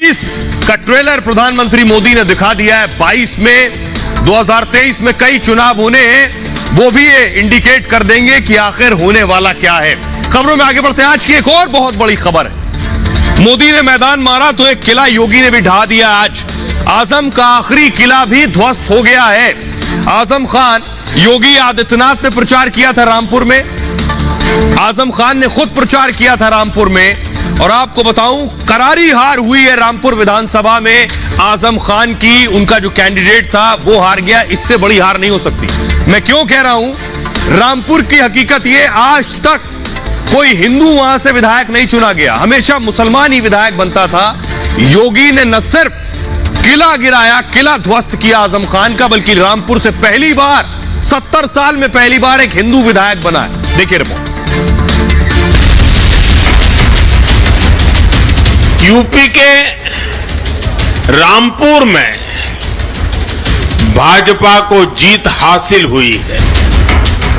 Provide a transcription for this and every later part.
22 का ट्रेलर प्रधानमंत्री मोदी ने दिखा दिया है। 22 में 2023 में कई चुनाव होने हैं, वो भी ये इंडिकेट कर देंगे कि आखिर होने वाला क्या है। खबरों में आगे बढ़ते हैं। आज की एक और बहुत बड़ी खबर है। मोदी ने मैदान मारा तो एक किला योगी ने भी ढा दिया। आज आजम का आखिरी किला भी ध्वस्त हो गया है। आजम खान, योगी आदित्यनाथ ने प्रचार किया था रामपुर में। आजम खान ने खुद प्रचार किया था रामपुर में, और आपको बताऊं करारी हार हुई है रामपुर विधानसभा में। आजम खान की, उनका जो कैंडिडेट था वो हार गया। इससे बड़ी हार नहीं हो सकती। मैं क्यों कह रहा हूं? रामपुर की हकीकत ये, आज तक कोई हिंदू वहां से विधायक नहीं चुना गया, हमेशा मुसलमान ही विधायक बनता था। योगी ने न सिर्फ किला गिराया, किला ध्वस्त किया आजम खान का, बल्कि रामपुर से पहली बार 70 साल में पहली बार एक हिंदू विधायक बना है। देखिए रिपोर्ट। यूपी के रामपुर में भाजपा को जीत हासिल हुई है।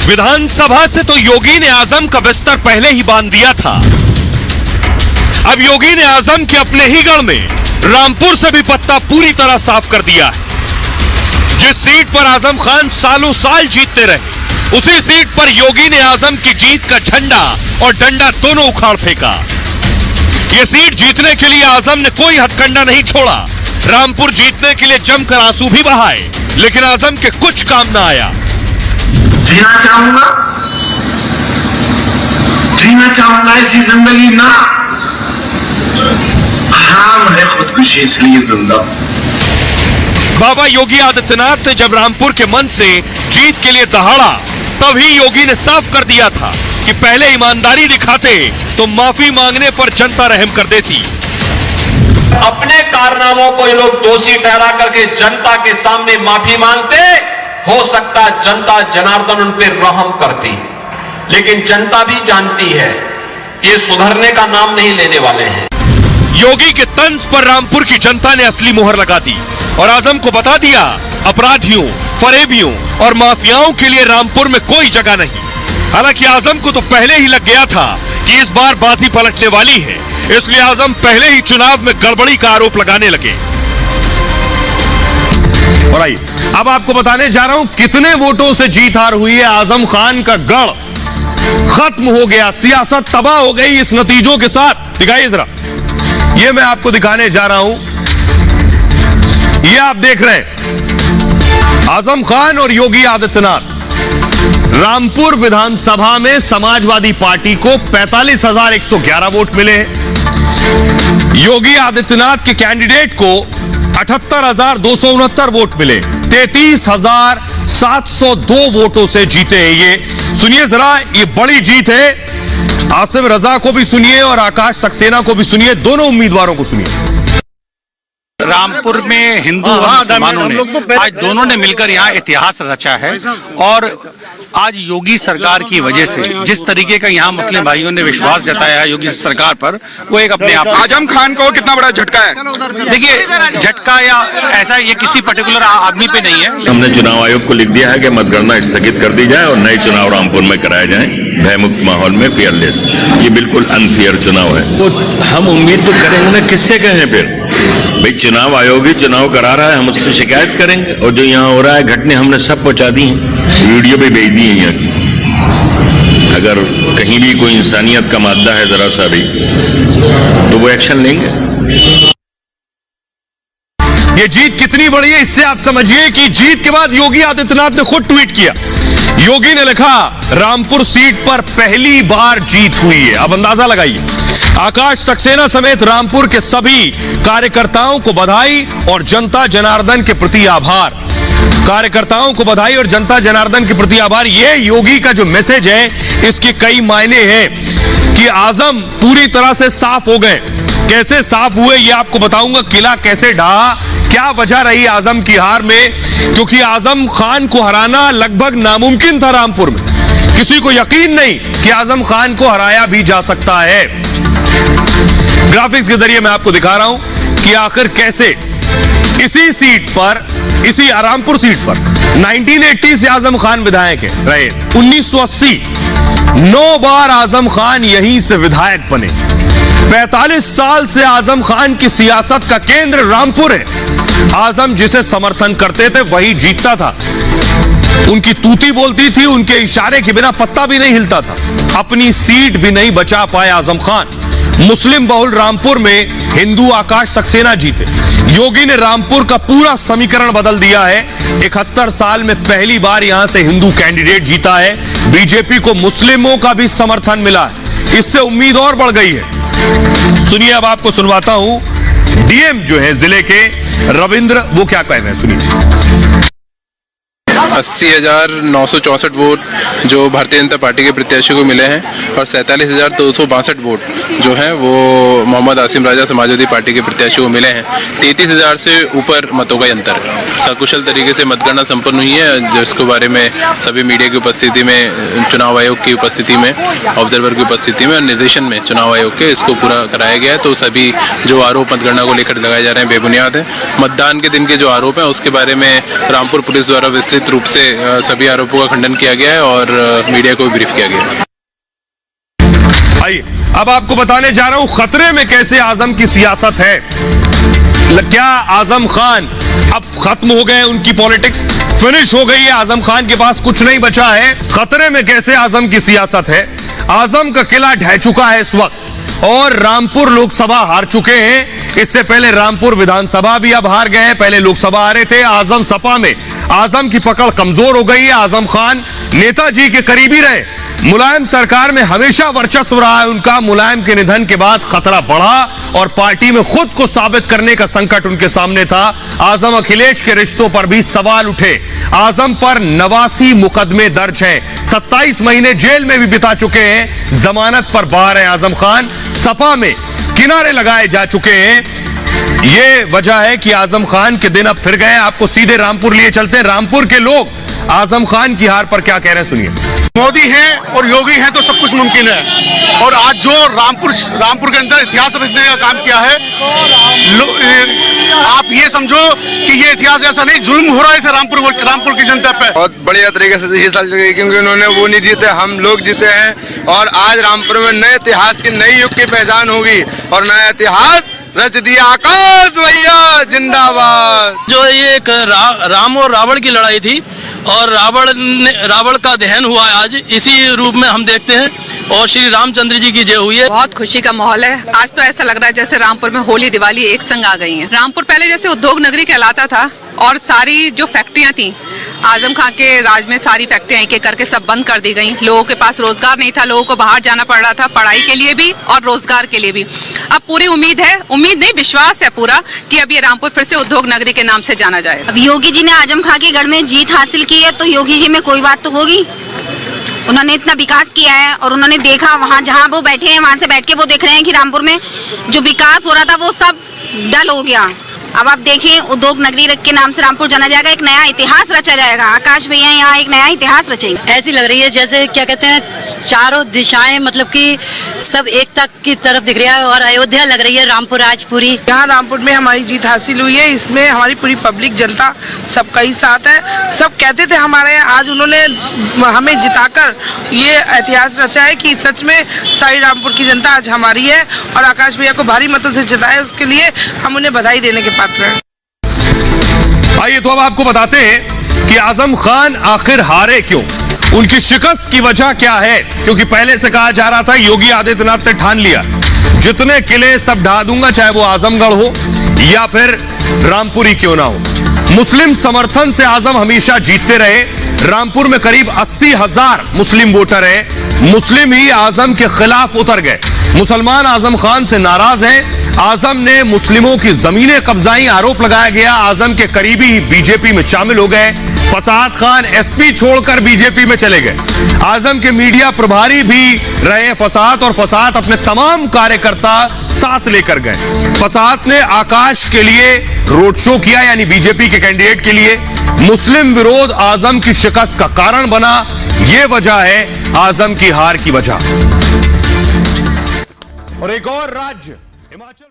विधानसभा से तो योगी ने आजम का बिस्तर पहले ही बांध दिया था। अब योगी ने आजम के अपने ही गढ़ में रामपुर से भी पत्ता पूरी तरह साफ कर दिया है। जिस सीट पर आजम खान सालों साल जीतते रहे, उसी सीट पर योगी ने आजम की जीत का झंडा और डंडा दोनों उखाड़ फेंका। यह सीट जीतने के लिए आजम ने कोई हथकंडा नहीं छोड़ा। रामपुर जीतने के लिए जमकर आंसू भी बहाए, लेकिन आजम के कुछ काम ना आया। जीना चाहूंगा ऐसी जिंदगी ना, हराम है खुदकुशी इसलिए जिंदा। बाबा योगी आदित्यनाथ ने जब रामपुर के मन से जीत के लिए दहाड़ा, तभी योगी ने साफ कर दिया था कि पहले ईमानदारी दिखाते तो माफी मांगने पर जनता रहम कर देती। अपने कारनामों को ये लोग दोषी ठहरा करके जनता के सामने माफी मांगते, हो सकता जनता जनार्दन उन पर रहम करती, लेकिन जनता भी जानती है ये सुधरने का नाम नहीं लेने वाले हैं। योगी के तंज पर रामपुर की जनता ने असली मोहर लगा दी और आजम को बता दिया, अपराधियों, फरेबियों और माफियाओं के लिए रामपुर में कोई जगह नहीं। हालांकि आजम को तो पहले ही लग गया था कि इस बार बाजी पलटने वाली है, इसलिए आजम पहले ही चुनाव में गड़बड़ी का आरोप लगाने लगे। और आइए अब आपको बताने जा रहा हूं कितने वोटों से जीत हार हुई है। आजम खान का गढ़ खत्म हो गया, सियासत तबाह हो गई इस नतीजों के साथ। दिखाइए जरा, ये मैं आपको दिखाने जा रहा हूं। ये आप देख रहे हैं आजम खान और योगी आदित्यनाथ। रामपुर विधानसभा में समाजवादी पार्टी को 45,111 वोट मिले। योगी आदित्यनाथ के कैंडिडेट को 78,269 वोट मिले। 33,702 वोटों से जीते हैं ये। सुनिए जरा, ये बड़ी जीत है। आसिफ रजा को भी सुनिए और आकाश सक्सेना को भी सुनिए, दोनों उम्मीदवारों को सुनिए। रामपुर में हिंदू और मुसलमानों ने आज दोनों ने मिलकर यहाँ इतिहास रचा है, और आज योगी सरकार की वजह से जिस तरीके का यहाँ मुस्लिम भाइयों ने विश्वास जताया है योगी सरकार पर, वो एक अपने आप। आजम खान को कितना बड़ा झटका है? देखिए, झटका या ऐसा ये किसी पर्टिकुलर आदमी पे नहीं है। हमने चुनाव आयोग को लिख दिया है कि मतगणना स्थगित कर दी जाए और नए चुनाव रामपुर में कराए जाएं, भयमुक्त माहौल में, फेयरलेस। ये बिल्कुल अनफेयर चुनाव है। वो हम उम्मीद तो करेंगे ना, किससे कहें फिर? भाई चुनाव आयोग ही चुनाव करा रहा है, हम उससे शिकायत करेंगे। और जो यहाँ हो रहा है घटने हमने सब पहुंचा दी हैं, वीडियो भी भेज दी है यहाँ की। अगर कहीं भी कोई इंसानियत का मादा है जरा सा भी, तो वो एक्शन लेंगे। ये जीत कितनी बड़ी है, इससे आप समझिए कि जीत के बाद योगी आदित्यनाथ ने खुद ट्वीट किया। योगी ने लिखा, रामपुर सीट पर पहली बार जीत हुई है। अब अंदाजा लगाइए। आकाश सक्सेना समेत रामपुर के सभी कार्यकर्ताओं को बधाई और जनता जनार्दन के प्रति आभार। कार्यकर्ताओं को बधाई और जनता जनार्दन के प्रति आभार। ये योगी का जो मैसेज है, इसके कई मायने हैं कि आजम पूरी तरह से साफ हो गए। कैसे साफ हुए ये आपको बताऊंगा। किला कैसे ढहा, क्या वजह रही आजम की हार में, क्योंकि आजम खान को हराना लगभग नामुमकिन था। रामपुर में किसी को यकीन नहीं कि आजम खान को हराया भी जा सकता है। ग्राफिक्स के जरिए मैं आपको दिखा रहा हूं कि आखिर कैसे इसी सीट पर, इसी रामपुर सीट पर 1980 से आजम खान विधायक रहे। 1980 9 बार आजम खान यहीं से विधायक बने। 45 साल से आजम खान की सियासत का केंद्र रामपुर है। आजम जिसे समर्थन करते थे वही जीतता था। उनकी तूती बोलती थी, उनके इशारे के बिना पत्ता भी नहीं हिलता था। अपनी सीट भी नहीं बचा पाए आजम खान। मुस्लिम बहुल रामपुर में हिंदू आकाश सक्सेना जीते। योगी ने रामपुर का पूरा समीकरण बदल दिया है। 71 साल में पहली बार यहां से हिंदू कैंडिडेट जीता है। बीजेपी को मुस्लिमों का भी समर्थन मिला है। इससे उम्मीद और बढ़ गई है। सुनिए, अब आपको सुनवाता हूं डीएम जो है जिले के रविंद्र, वो क्या कह रहे हैं, सुनिए। 80,964 वोट जो भारतीय जनता पार्टी के प्रत्याशी को मिले हैं और 47,262 वोट जो हैं वो मोहम्मद आसिम राजा समाजवादी पार्टी के प्रत्याशी को मिले हैं। 33,000 से ऊपर मतों का अंतर है। सकुशल तरीके से मतगणना संपन्न हुई है, जिसके बारे में सभी मीडिया की उपस्थिति में, चुनाव आयोग की उपस्थिति में, ऑब्जर्वर की उपस्थिति में और निर्देशन में चुनाव आयोग के इसको पूरा कराया गया है। तो सभी जो आरोप मतगणना को लेकर लगाए जा रहे हैं बेबुनियाद है। मतदान के दिन के जो आरोप हैं उसके बारे में रामपुर पुलिस द्वारा विस्तृत रूप से सभी आरोपों का खंडन किया गया है और मीडिया को भी ब्रीफ किया गया है। आइए, अब आपको बताने जा रहा हूं खतरे में कैसे आजम की सियासत है। क्या आजम खान अब खत्म हो गए, उनकी पॉलिटिक्स फिनिश हो गई है, आजम खान के पास कुछ नहीं बचा है। खतरे में कैसे आजम की सियासत है। आजम का किला ढह चुका है इस वक्त और रामपुर लोकसभा हार चुके हैं। इससे पहले रामपुर विधानसभा भी अब हार गए हैं। पहले लोकसभा हारे थे। आजम सपा में आजम की पकड़ कमजोर हो गई है। आजम खान नेताजी के करीबी रहे। मुलायम सरकार में हमेशा वर्चस्व रहा है उनका। मुलायम के निधन के बाद खतरा बढ़ा और पार्टी में खुद को साबित करने का संकट उनके सामने था। आजम अखिलेश के रिश्तों पर भी सवाल उठे। आजम पर 89 मुकदमे दर्ज हैं। 27 महीने जेल में भी बिता चुके हैं। जमानत पर बाहर है आजम खान। सपा में किनारे लगाए जा चुके हैं। ये वजह है कि आजम खान के दिन अब फिर गए। आपको सीधे रामपुर लिए चलते हैं। रामपुर के लोग आजम खान की हार पर क्या कह रहे हैं, सुनिए। मोदी है और योगी है तो सब कुछ मुमकिन है। और आज जो रामपुर के अंदर इतिहास रचने का काम किया है, आप ये समझो कि ये इतिहास ऐसा नहीं, जुल्म हो रहा है रामपुर की जनता पे। बहुत बढ़िया तरीके से ये साल चल, क्योंकि उन्होंने वो नहीं जीते, हम लोग जीते हैं। और आज रामपुर में नए इतिहास की, नई युग की पहचान होगी और नया इतिहास रच दिया आकाश भैया जिंदाबाद। जो ये एक राम और रावण की लड़ाई थी और रावण का दहन हुआ है आज, इसी रूप में हम देखते हैं और श्री रामचंद्र जी की जय हुई है। बहुत खुशी का माहौल है। आज तो ऐसा लग रहा है जैसे रामपुर में होली दिवाली एक संग आ गई है। रामपुर पहले जैसे उद्योग नगरी कहलाता था और सारी जो फैक्ट्रियां थी आजम खान के राज में, सारी फैक्ट्रियां एक एक करके सब बंद कर दी गई। लोगों के पास रोजगार नहीं था, लोगों को बाहर जाना पड़ रहा था पढ़ाई के लिए भी और रोजगार के लिए भी। अब पूरी उम्मीद है, उम्मीद नहीं विश्वास है पूरा, कि अब ये रामपुर फिर से उद्योग नगरी के नाम से जाना जाए। अब योगी जी ने आजम खान के गढ़ में जीत हासिल की है तो योगी जी में कोई बात तो होगी। उन्होंने इतना विकास किया है और उन्होंने देखा, वहाँ जहाँ वो बैठे हैं वहाँ से बैठ के वो देख रहे हैं कि रामपुर में जो विकास हो रहा था वो सब डल हो गया। अब आप देखें, उद्योग नगरी के नाम से रामपुर जाना जाएगा, एक नया इतिहास रचा जाएगा। आकाश भैया यहाँ एक नया इतिहास रचेंगे। ऐसी लग रही है जैसे क्या कहते हैं, चारों दिशाएं मतलब कि सब एकता की तरफ दिख रहा है और अयोध्या लग रही है रामपुर आज पूरी। यहाँ रामपुर में हमारी जीत हासिल हुई है। इसमें हमारी पूरी पब्लिक जनता सबका ही साथ है। सब कहते थे हमारे, आज उन्होंने हमें जिताकर ये इतिहास रचा है कि सच में सारी रामपुर की जनता आज हमारी है और आकाश भैया को भारी मतों से जिताया, उसके लिए हम उन्हें बधाई देने के पात्र हैं। आइए तो अब आपको बताते हैं कि आजम खान आखिर हारे क्यों, उनकी शिकस्त की वजह क्या है। क्योंकि पहले से कहा जा रहा था, योगी आदित्यनाथ ने ठान लिया जितने किले सब ढा दूंगा, चाहे वो आजमगढ़ हो या फिर रामपुरी क्यों ना हो। मुस्लिम समर्थन से आजम हमेशा जीतते रहे। रामपुर में करीब 80,000 मुस्लिम वोटर हैं। मुस्लिम ही आजम के खिलाफ उतर गए। मुसलमान आजम खान से नाराज हैं। आजम ने मुस्लिमों की जमीनें कब्जाई, आरोप लगाया गया। आजम के करीबी बीजेपी में शामिल हो गए। फसाद खान एसपी छोड़कर बीजेपी में चले गए। आजम के मीडिया प्रभारी भी रहे फसाद, और फसाद अपने तमाम कार्यकर्ता साथ लेकर गए। फसाद ने आकाश के लिए रोड शो किया, यानी बीजेपी के कैंडिडेट के लिए। मुस्लिम विरोध आजम की शिकस्त का कारण बना। यह वजह है आजम की हार की वजह। और एक और राज्य हिमाचल।